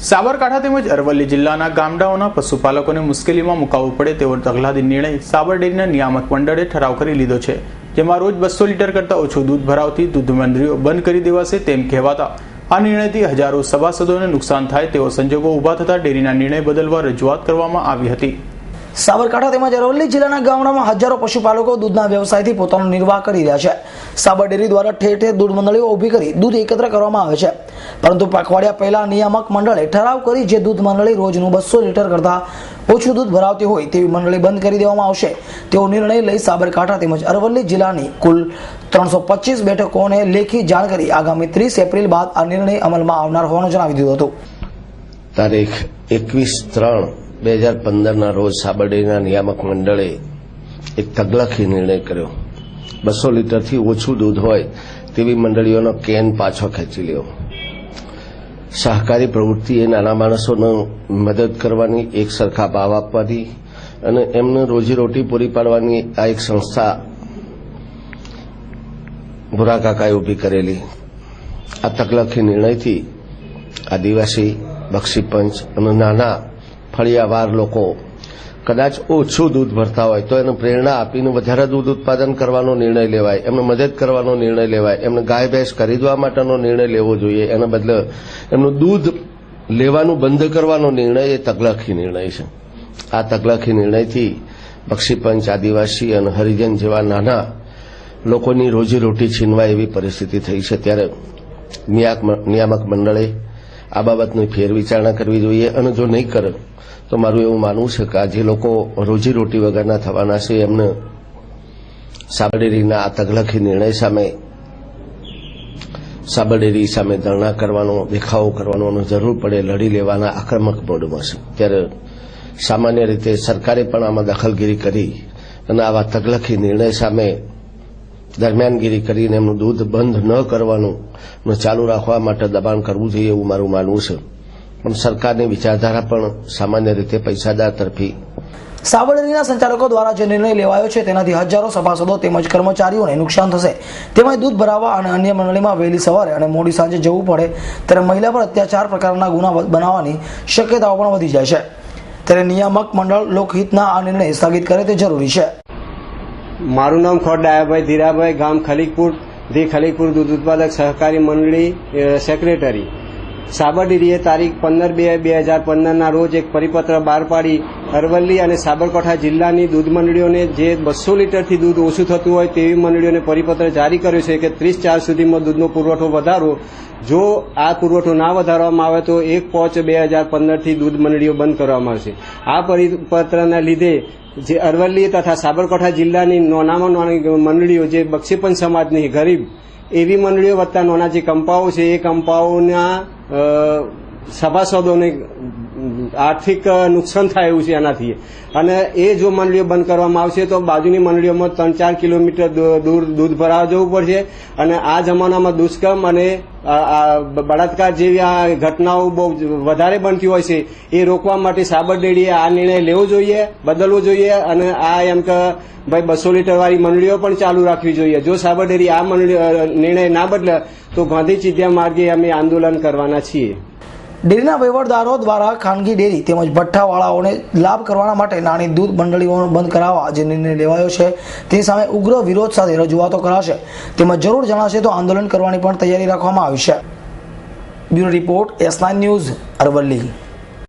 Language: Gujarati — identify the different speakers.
Speaker 1: સાબરકાંઠા તેમજ અરવલ્લી જિલ્લાના ગામડાઓના પશુપાલકોને મુશ્કેલીમાં મુકાવવું પડે તેવો તગલાદી નિર્ણય સાબર ડેરીના નિયામક મંડળે ઠરાવ કરી લીધો છે, જેમાં રોજ 200 લીટર કરતાં ઓછું દૂધ ભરાવતી દૂધ મંડળીઓ બંધ કરી દેવાશે તેમ કહેવાતા આ નિર્ણયથી હજારો સભાસદોને નુકસાન થાય તેવો સંજોગો ઊભા થતા ડેરીના નિર્ણય બદલવા રજૂઆત કરવામાં આવી હતી।
Speaker 2: સાબરકાંઠા તેમજ અરવલ્લી જિલ્લાના ગામડામાં હજારો પશુપાલકો દૂધના વ્યવસાયથી પોતાનો નિર્વાહ કરી રહ્યા છે। સાબર ડેરી દ્વારા ઠેર ઠેર દૂધ મંડળીઓ ઊભી કરી દૂધ એકત્ર કરવામાં આવે છે, પરંતુ પખવાડિયા પહેલા નિયામક મંડળે ઠરાવ કરી જે દૂધ મંડળી રોજનું 200 લીટર કરતાં ઓછું દૂધ ભરાવતી હોય તેવી મંડળી બંધ કરી દેવામાં આવશે તેવો નિર્ણય લઈ સાબરકાંઠા તેમજ અરવલ્લી જિલ્લાની કુલ 325 બેઠકોને લેખી જાણ કરી આગામી 30 એપ્રિલ બાદ આ નિર્ણય અમલમાં આવનાર હોવાનું જણાવી દીધું હતું।
Speaker 3: તારીખ 21/3/2015 રોજ સાબર ડેરીના નિયામક મંડળે એક તગલખી નિર્ણય કર્યો। 200 લીટરથી ઓછું દૂધ હોય તેવી મંડળીઓનો કેન પાછો ખેંચી લેવો। સહકારી પ્રવૃત્તિ એ નાના માણસોને મદદ કરવાની, એક સરખા ભાવ આપવાની અને એમને રોજીરોટી પૂરી પાડવાની આ એક સંસ્થા ભૂરા કાકાએ ઊભી કરેલી। આ તગલખી નિર્ણયથી આદિવાસી, બક્ષીપંચ અને નાના ફળિયાવાર લોકો કદાચ ઓછું દૂધ ભરતા હોય તો એને પ્રેરણા આપીને વધારે દૂધ ઉત્પાદન કરવાનો નિર્ણય લેવાય, એમને મદદ કરવાનો નિર્ણય લેવાય, એમને ગાય ભેંસ ખરીદવા માટેનો નિર્ણય લેવો જોઈએ। એના બદલે એમનું દૂધ લેવાનું બંધ કરવાનો નિર્ણય એ તગલખી નિર્ણય છે। આ તગલખી નિર્ણયથી બક્ષીપંચ, આદિવાસી અને હરિજન જેવા નાના લોકોની રોજીરોટી છીનવાય એવી પરિસ્થિતિ થઈ છે। ત્યારે નિયામક મંડળે આ બાબતની ફેરવિચારણા કરવી જોઈએ અને જો નહીં કરે તો મારું એવું માનવું છે કે આ જે લોકો રોજીરોટી વગરના થવાના છે એમને સાબર ડેરીના આ તગલખી નિર્ણય સામે સાબર ડેરી સામે ધરણા કરવાનો, દેખાવો કરવાનો અને જરૂર પડે લડી લેવાના આક્રમક મોડમાં છે। ત્યારે સામાન્ય રીતે સરકારે પણ આમાં દખલગીરી કરી અને આવા તગલખી નિર્ણય સામે દરમિયાનગીરી કરીને એમનું દૂધ બંધ ન કરવાનું અને ચાલુ રાખવા માટે દબાણ કરવું જોઈએ એવું મારું માનવું છે। પણ સરકારની વિચારધારા પણ સામાન્ય રીતે પૈસાદાર તરફી।
Speaker 2: સાબર ડેરીના સંચાલકો દ્વારા જે નિર્ણય લેવાયો છે તેનાથી હજારો સભાસદો તેમજ કર્મચારીઓને નુકસાન થશે। તેમાં દૂધ ભરાવવા અને અન્ય મંડળીમાં વહેલી સવારે અને મોડી સાંજે જવું પડે ત્યારે મહિલા પર અત્યાચાર પ્રકારના ગુના બનાવવાની શક્યતાઓ પણ વધી જાય છે। ત્યારે નિયામક મંડળ લોકહિતના આ નિર્ણય સ્થગિત કરે તે જરૂરી છે।
Speaker 4: મારું નામ ખોટ ડાયાભાઈ ધીરાભાઈ, ગામ ખલીકપુર, ખલીકપુર દૂધ ઉત્પાદક સહકારી મંડળી સેક્રેટરી। સાબર ડેરીએ તારીખ 15/2/2015 રોજ એક પરિપત્ર બહાર પાડી અરવલ્લી અને સાબરકાંઠા જિલ્લાની દૂધ મંડળીઓને જે 200 લીટરથી દૂધ ઓછું થતું હોય તેવી મંડળીઓને પરિપત્ર જારી કર્યો છે કે 30/4 સુધીમાં દૂધનો પુરવઠો વધારો। જો આ પુરવઠો ના વધારવામાં આવે તો 1/5/2015થી દૂધ મંડળીઓ બંધ કરવામાં આવશે। આ પરિપત્રના લીધે જે અરવલ્લી તથા સાબરકાંઠા જિલ્લાની નાનામાં નાની મંડળીઓ જે બક્ષીપંચ સમાજની ગરીબ એવી મંડળીઓ વત્તા નાના જે કંપાઓ છે એ કંપાઓના સભાસદોને આર્થિક નુકસાન થાય એવું છે એનાથી। અને એ જો મંડળીઓ બંધ કરવામાં આવશે તો બાજુની મંડળીઓમાં 3-4 કિલોમીટર દૂર દૂધ ભરાવા જવું પડશે અને આ જમાનામાં દુષ્કર્મ અને બળાત્કાર જેવી આ ઘટનાઓ બહુ વધારે બનતી હોય છે એ રોકવા માટે સાબર ડેરીએ આ નિર્ણય લેવો જોઈએ, બદલવો જોઈએ અને આ એમ કે ભાઈ 200 લીટર વાળી મંડળીઓ પણ ચાલુ રાખવી જોઈએ। જો સાબર ડેરી આ નિર્ણય ના બદલે તો ગાંધી ચિંધ્યા માર્ગે અમે આંદોલન કરવાના છીએ।
Speaker 2: ડેરીના વહીવટદારો દ્વારા ખાનગી ડેરી તેમજ ભઠ્ઠાવાળાઓને લાભ કરવાના માટે નાની દૂધ મંડળીઓ બંધ કરાવવા જે નિર્ણય લેવાયો છે તે સામે ઉગ્ર વિરોધ સાથે રજૂઆતો કરાશે તેમજ જરૂર જણાશે તો આંદોલન કરવાની પણ તૈયારી રાખવામાં આવી છે। Bureau report S9 news, Aravalli.